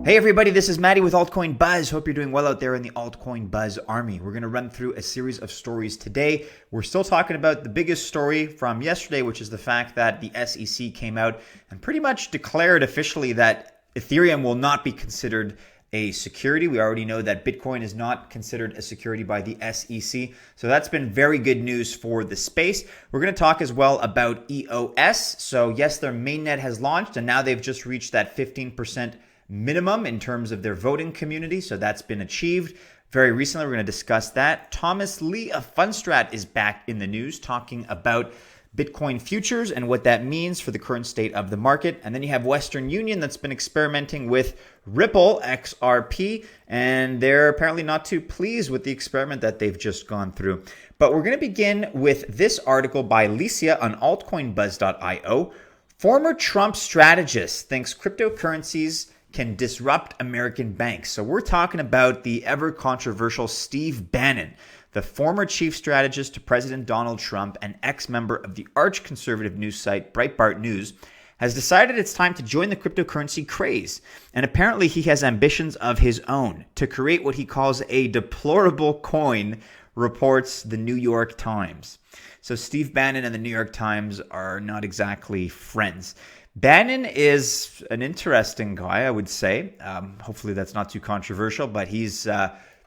Hey everybody, this is Maddie with Altcoin Buzz. Hope you're doing well out there in the Altcoin Buzz army. We're going to run through a series of stories today. We're still talking about the biggest story from yesterday, which is the fact that the SEC came out and pretty much declared officially that Ethereum will not be considered a security. We already know that Bitcoin is not considered a security by the SEC. So that's been very good news for the space. We're going to talk as well about EOS. So yes, their mainnet has launched and now they've just reached that 15% minimum in terms of their voting community. So that's been achieved very recently. We're going to discuss that. Thomas Lee of Fundstrat is back in the news talking about Bitcoin futures and what that means for the current state of the market. And then you have Western Union that's been experimenting with Ripple XRP, and they're apparently not too pleased with the experiment that they've just gone through. But we're going to begin with this article by Licia on altcoinbuzz.io. Former Trump strategist thinks cryptocurrencies can disrupt American banks. So we're talking about the ever controversial Steve Bannon, the former chief strategist to President Donald Trump and ex-member of the arch-conservative news site Breitbart News, has decided it's time to join the cryptocurrency craze. And apparently he has ambitions of his own to create what he calls a deplorable coin, reports the New York Times. So Steve Bannon and the New York Times are not exactly friends. Bannon is an interesting guy, I would say. Hopefully that's not too controversial, but he's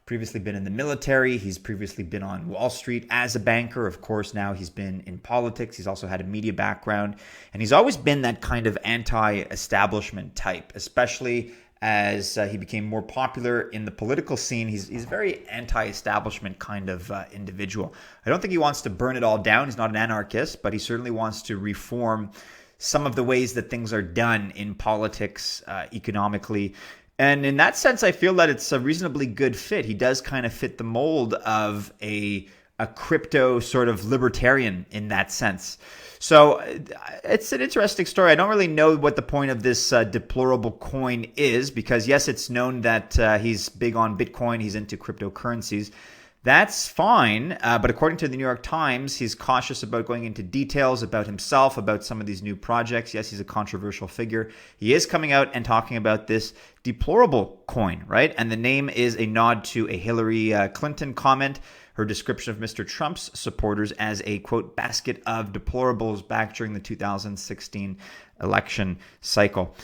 previously been in the military. He's previously been on Wall Street as a banker. Of course, now he's been in politics. He's also had a media background. And he's always been that kind of anti-establishment type, especially as he became more popular in the political scene. He's a very anti-establishment kind of individual. I don't think he wants to burn it all down. He's not an anarchist, but he certainly wants to reform some of the ways that things are done in politics, economically. And in that sense, I feel that it's a reasonably good fit. He does kind of fit the mold of a crypto sort of libertarian in that sense. So it's an interesting story. I don't really know what the point of this deplorable coin is because, yes, it's known that he's big on Bitcoin. He's into cryptocurrencies. That's fine, but according to the New York Times, he's cautious about going into details about himself, about some of these new projects. Yes, he's a controversial figure. He is coming out and talking about this deplorable coin, right? And the name is a nod to a Hillary Clinton comment, her description of Mr. Trump's supporters as a, quote, basket of deplorables back during the 2016 election cycle.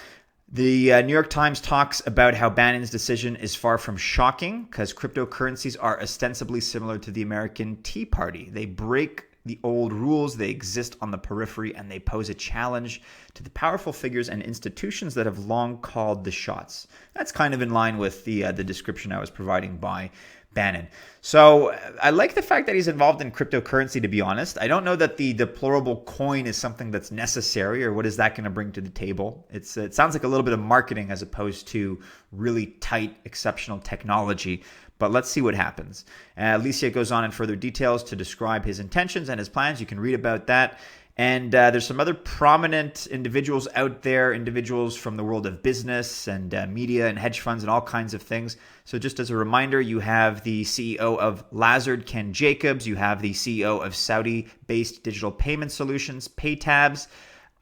The New York Times talks about how Bannon's decision is far from shocking because cryptocurrencies are ostensibly similar to the American Tea Party. They break the old rules, they exist on the periphery, and they pose a challenge to the powerful figures and institutions that have long called the shots. That's kind of in line with the description I was providing by Bannon. So I like the fact that he's involved in cryptocurrency, to be honest. I don't know that the deplorable coin is something that's necessary or what is that going to bring to the table. It sounds like a little bit of marketing as opposed to really tight, exceptional technology. But let's see what happens. Alicia goes on in further details to describe his intentions and his plans. You can read about that. And there's some other prominent individuals out there, individuals from the world of business and media and hedge funds and all kinds of things. So just as a reminder, you have the CEO of Lazard, Ken Jacobs. You have the CEO of Saudi-based digital payment solutions, Paytabs,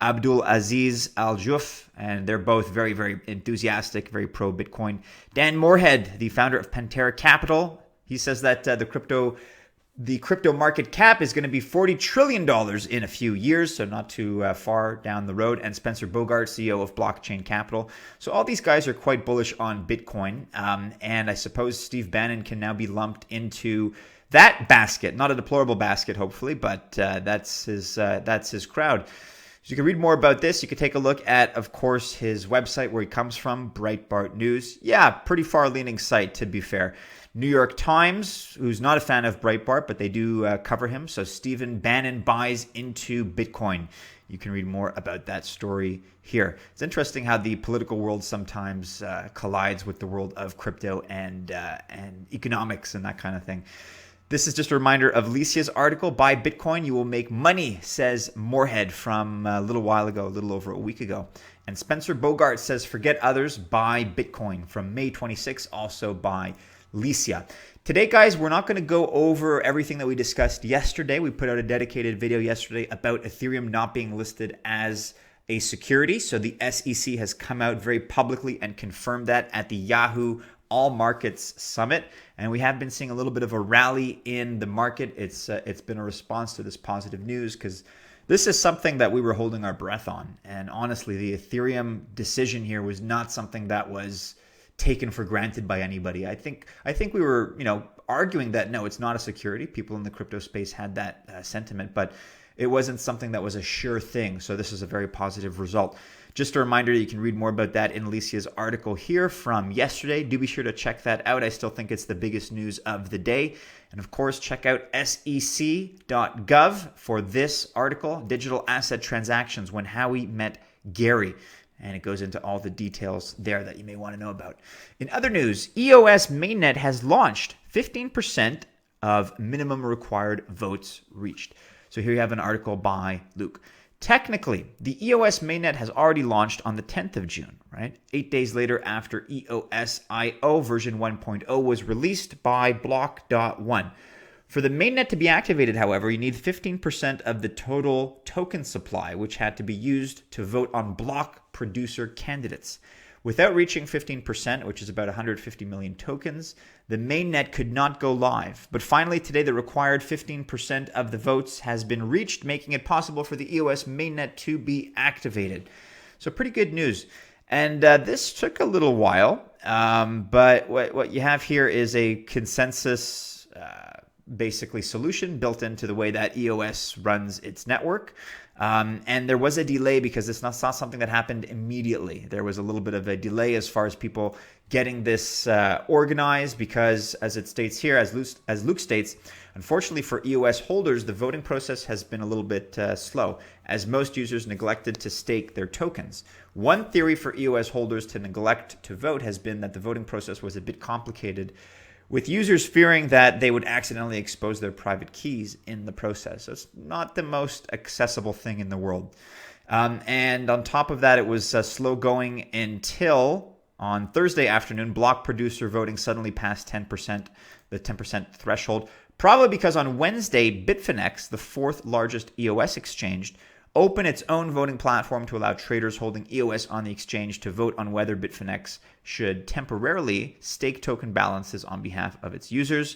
Abdul Aziz Al Juf, and they're both very, very enthusiastic, very pro-Bitcoin. Dan Morehead, the founder of Pantera Capital, he says that the crypto market cap is going to be $40 trillion in a few years, so not too far down the road. And Spencer Bogart, CEO of Blockchain Capital. So all these guys are quite bullish on Bitcoin. And I suppose Steve Bannon can now be lumped into that basket, not a deplorable basket, hopefully, but that's his crowd. So you can read more about this. You can take a look at, of course, his website where he comes from, Breitbart News. Yeah, pretty far-leaning site, to be fair. New York Times, who's not a fan of Breitbart, but they do cover him. So Stephen Bannon buys into Bitcoin. You can read more about that story here. It's interesting how the political world sometimes collides with the world of crypto and economics and that kind of thing. This is just a reminder of Licia's article, Buy Bitcoin, You Will Make Money, says Morehead from a little while ago, a little over a week ago. And Spencer Bogart says, Forget Others, Buy Bitcoin, from May 26, also by Licia. Today, guys, we're not going to go over everything that we discussed yesterday. We put out a dedicated video yesterday about Ethereum not being listed as a security. So the SEC has come out very publicly and confirmed that at the Yahoo All Markets Summit. And we have been seeing a little bit of a rally in the market. It's been a response to this positive news because this is something that we were holding our breath on. And honestly, the Ethereum decision here was not something that was taken for granted by anybody. I think we were, arguing that no, it's not a security. People in the crypto space had that sentiment, but it wasn't something that was a sure thing. So this is a very positive result. Just a reminder, you can read more about that in Alicia's article here from yesterday. Do be sure to check that out. I still think it's the biggest news of the day. And of course, check out sec.gov for this article, Digital Asset Transactions, When Howey Met Gary. And it goes into all the details there that you may want to know about. In other news, EOS Mainnet has launched. 15% of minimum required votes reached. So here you have an article by Luke. Technically, the EOS mainnet has already launched on the 10th of June, right? 8 days later after EOS.io version 1.0 was released by Block.one. For the mainnet to be activated, however, you need 15% of the total token supply, which had to be used to vote on block producer candidates. Without reaching 15%, which is about 150 million tokens, the mainnet could not go live. But finally, today, the required 15% of the votes has been reached, making it possible for the EOS mainnet to be activated. So pretty good news. And this took a little while, but what you have here is a consensus basically solution built into the way that EOS runs its network. And there was a delay because it's not something that happened immediately. There was a little bit of a delay as far as people getting this organized because, as it states here, as Luke states, unfortunately for EOS holders, the voting process has been a little bit slow, as most users neglected to stake their tokens. One theory for EOS holders to neglect to vote has been that the voting process was a bit complicated, with users fearing that they would accidentally expose their private keys in the process. So it's not the most accessible thing in the world. And on top of that, it was slow going until on Thursday afternoon, block producer voting suddenly passed 10%, the 10% threshold, probably because on Wednesday, Bitfinex, the fourth largest EOS exchange, open its own voting platform to allow traders holding EOS on the exchange to vote on whether Bitfinex should temporarily stake token balances on behalf of its users.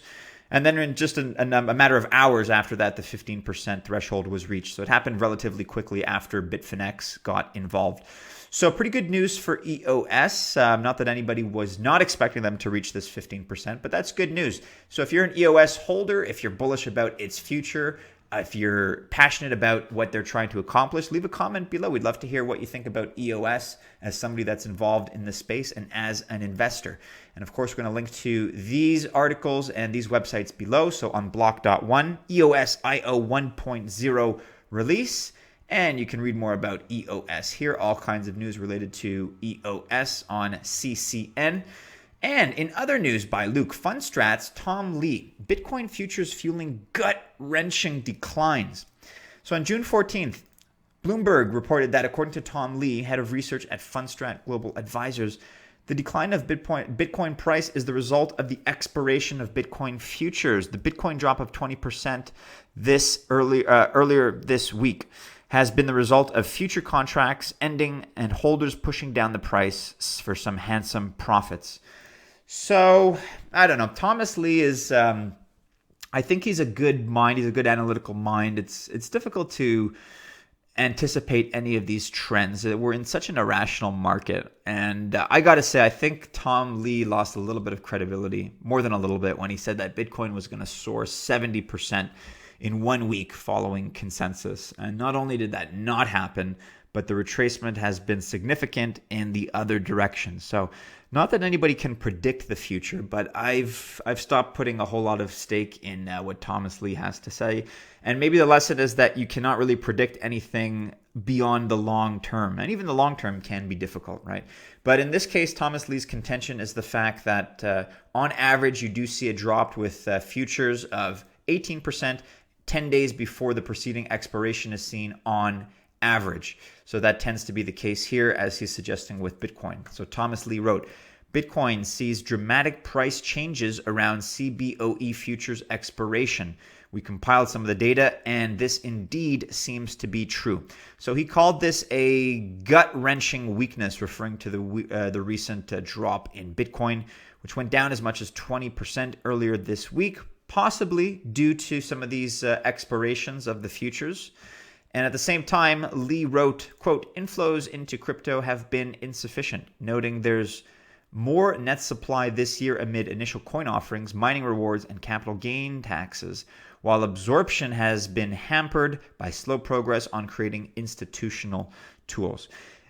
And then in just a matter of hours after that, the 15% threshold was reached. So it happened relatively quickly after Bitfinex got involved. So pretty good news for EOS. Not that anybody was not expecting them to reach this 15%, but that's good news. So if you're an EOS holder, if you're bullish about its future, if you're passionate about what they're trying to accomplish, leave a comment below. We'd love to hear what you think about EOS as somebody that's involved in this space and as an investor. And of course, we're going to link to these articles and these websites below. So on Block.one, EOS.io 1.0 release. And you can read more about EOS here. All kinds of news related to EOS on CCN. And in other news by Luke, Fundstrat's Tom Lee, Bitcoin futures fueling gut-wrenching declines. So on June 14th, Bloomberg reported that according to Tom Lee, head of research at Fundstrat Global Advisors, the decline of Bitcoin price is the result of the expiration of Bitcoin futures. The Bitcoin drop of 20% earlier this week has been the result of future contracts ending and holders pushing down the price for some handsome profits. So, I don't know. Thomas Lee is, I think he's a good mind. He's a good analytical mind. It's difficult to anticipate any of these trends. We're in such an irrational market. And I got to say, I think Tom Lee lost a little bit of credibility, more than a little bit, when he said that Bitcoin was going to soar 70% in 1 week following consensus. And not only did that not happen, but the retracement has been significant in the other direction. So not that anybody can predict the future, but I've stopped putting a whole lot of stake in what Thomas Lee has to say. And maybe the lesson is that you cannot really predict anything beyond the long term. And even the long term can be difficult, right? But in this case, Thomas Lee's contention is the fact that on average, you do see a drop with futures of 18% 10 days before the preceding expiration is seen on average. So that tends to be the case here, as he's suggesting with Bitcoin. So Thomas Lee wrote, Bitcoin sees dramatic price changes around CBOE futures expiration, We compiled some of the data, and this indeed seems to be true. So he called this a gut-wrenching weakness, referring to the recent drop in Bitcoin, which went down as much as 20% earlier this week, possibly due to some of these expirations of the futures. And at the same time, Lee wrote, quote, inflows into crypto have been insufficient, noting there's more net supply this year amid initial coin offerings, mining rewards, and capital gain taxes, while absorption has been hampered by slow progress on creating institutional tools.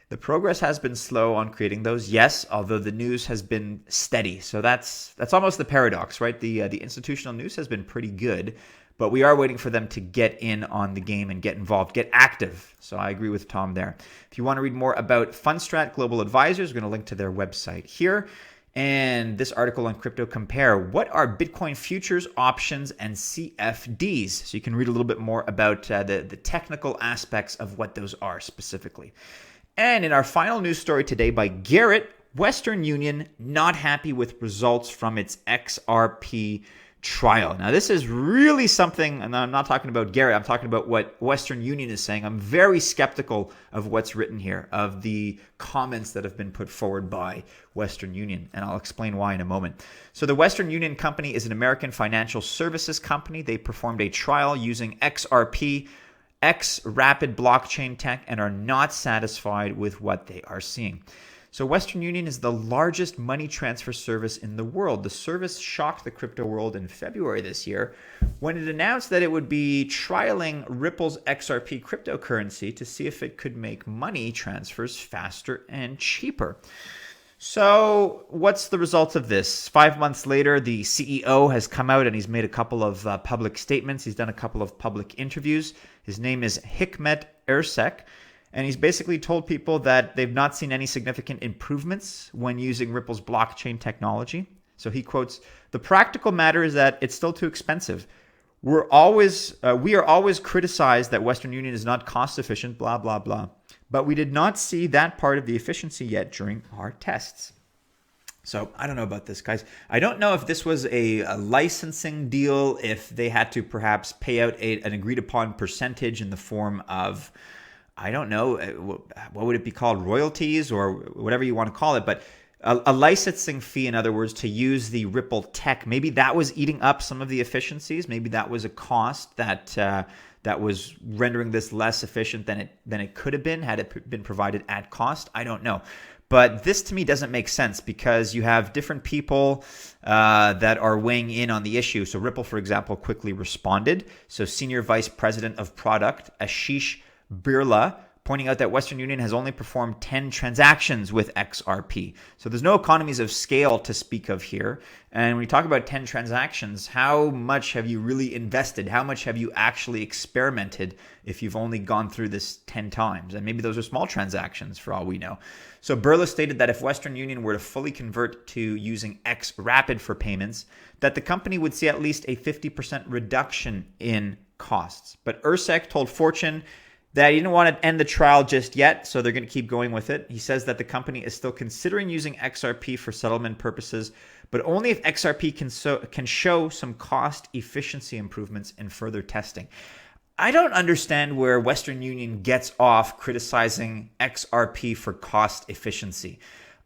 The progress has been slow on creating those, yes, although the news has been steady. So that's almost the paradox, right? The institutional news has been pretty good, but we are waiting for them to get in on the game and get involved, get active. So I agree with Tom there. If you want to read more about Fundstrat Global Advisors, we're going to link to their website here. And this article on Crypto Compare, what are Bitcoin futures, options, and CFDs? So you can read a little bit more about the technical aspects of what those are specifically. And in our final news story today by Garrett, Western Union not happy with results from its XRP trial. Now, this is really something, and I'm not talking about Garrett, I'm talking about what Western Union is saying. I'm very skeptical of what's written here, of the comments that have been put forward by Western Union, and I'll explain why in a moment. So the Western Union Company is an American financial services company. They performed a trial using XRP, X-Rapid blockchain tech, and are not satisfied with what they are seeing. So Western Union is the largest money transfer service in the world. The service shocked the crypto world in February this year when it announced that it would be trialing Ripple's XRP cryptocurrency to see if it could make money transfers faster and cheaper. So what's the result of this? 5 months later, the CEO has come out and he's made a couple of public statements. He's done a couple of public interviews. His name is Hikmet Ersek. And he's basically told people that they've not seen any significant improvements when using Ripple's blockchain technology. So he quotes, "The practical matter is that it's still too expensive. We are always criticized that Western Union is not cost efficient, blah, blah, blah. But we did not see that part of the efficiency yet during our tests." So I don't know about this, guys. I don't know if this was a licensing deal, if they had to perhaps pay out an agreed upon percentage in the form of, I don't know, what would it be called? Royalties or whatever you want to call it. But a licensing fee, in other words, to use the Ripple tech. Maybe that was eating up some of the efficiencies. Maybe that was a cost that was rendering this less efficient than it could have been had it been provided at cost. I don't know. But this to me doesn't make sense because you have different people that are weighing in on the issue. So Ripple, for example, quickly responded. So Senior Vice President of Product, Ashish Birla, pointing out that Western Union has only performed 10 transactions with XRP. So there's no economies of scale to speak of here. And when you talk about 10 transactions, how much have you really invested? How much have you actually experimented if you've only gone through this 10 times? And maybe those are small transactions for all we know. So Birla stated that if Western Union were to fully convert to using X-Rapid for payments, that the company would see at least a 50% reduction in costs. But Ersek told Fortune that he didn't want to end the trial just yet, so they're going to keep going with it. He says that the company is still considering using XRP for settlement purposes, but only if XRP can show some cost efficiency improvements in further testing. I don't understand where Western Union gets off criticizing XRP for cost efficiency.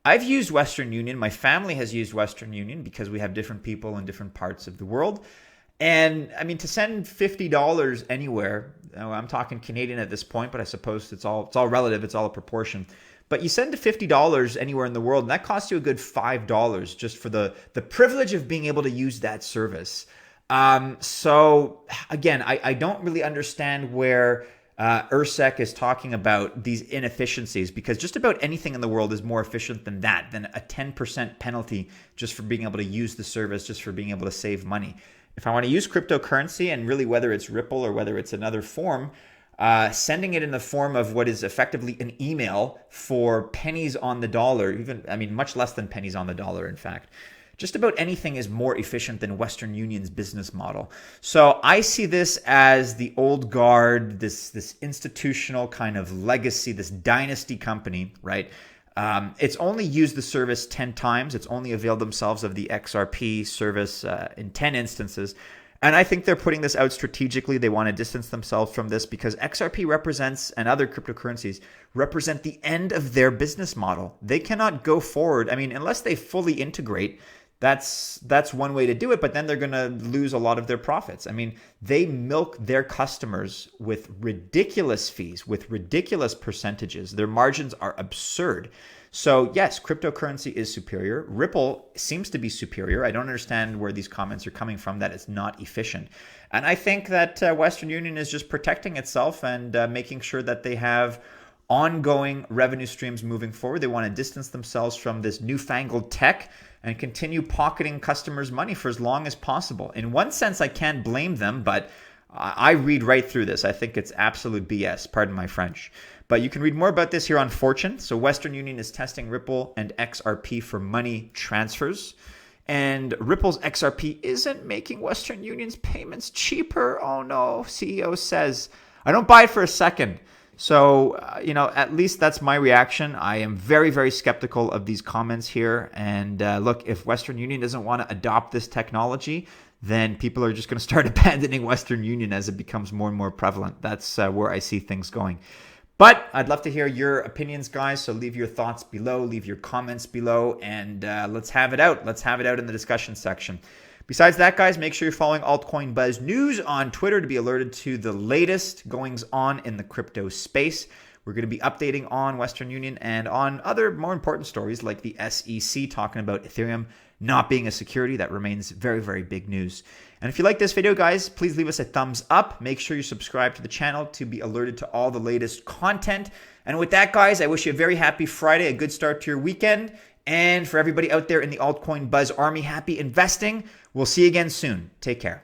I've used Western Union. My family has used Western Union because we have different people in different parts of the world. And I mean, to send $50 anywhere, I'm talking Canadian at this point, but I suppose it's all relative. It's all a proportion. But you send $50 anywhere in the world, and that costs you a good $5 just for the privilege of being able to use that service. So again, I don't really understand where Ersek is talking about these inefficiencies, because just about anything in the world is more efficient than a 10% penalty just for being able to use the service, just for being able to save money. If I want to use cryptocurrency, and really whether it's Ripple or whether it's another form, sending it in the form of what is effectively an email for pennies on the dollar, much less than pennies on the dollar, in fact. Just about anything is more efficient than Western Union's business model. So I see this as the old guard, this institutional kind of legacy, this dynasty company, right? It's only used the service 10 times. It's only availed themselves of the XRP service in 10 instances. And I think they're putting this out strategically. They want to distance themselves from this because XRP represents, and other cryptocurrencies represent, the end of their business model. They cannot go forward. I mean, unless they fully integrate, that's one way to do it, but then they're going to lose a lot of their profits. I mean, they milk their customers with ridiculous fees, with ridiculous percentages. Their margins are absurd. So yes, cryptocurrency is superior. Ripple seems to be superior. I don't understand where these comments are coming from that it's not efficient. And I think that Western Union is just protecting itself and making sure that they have ongoing revenue streams moving forward. They want to distance themselves from this newfangled tech and continue pocketing customers' money for as long as possible. In one sense, I can't blame them, but I read right through this. I think it's absolute BS, pardon my French. But you can read more about this here on Fortune. So Western Union is testing Ripple and XRP for money transfers. And Ripple's XRP isn't making Western Union's payments cheaper. Oh no, CEO says. I don't buy it for a second. So, at least that's my reaction. I am very, very skeptical of these comments here. And look, if Western Union doesn't want to adopt this technology, then people are just going to start abandoning Western Union as it becomes more and more prevalent. That's where I see things going. But I'd love to hear your opinions, guys. So leave your thoughts below, leave your comments below, and let's have it out. Let's have it out in the discussion section. Besides that, guys, make sure you're following Altcoin Buzz News on Twitter to be alerted to the latest goings on in the crypto space. We're going to be updating on Western Union and on other more important stories like the SEC talking about Ethereum not being a security. That remains very, very big news. And if you like this video, guys, please leave us a thumbs up. Make sure you subscribe to the channel to be alerted to all the latest content. And with that, guys, I wish you a very happy Friday, a good start to your weekend. And for everybody out there in the Altcoin Buzz Army, happy investing. We'll see you again soon. Take care.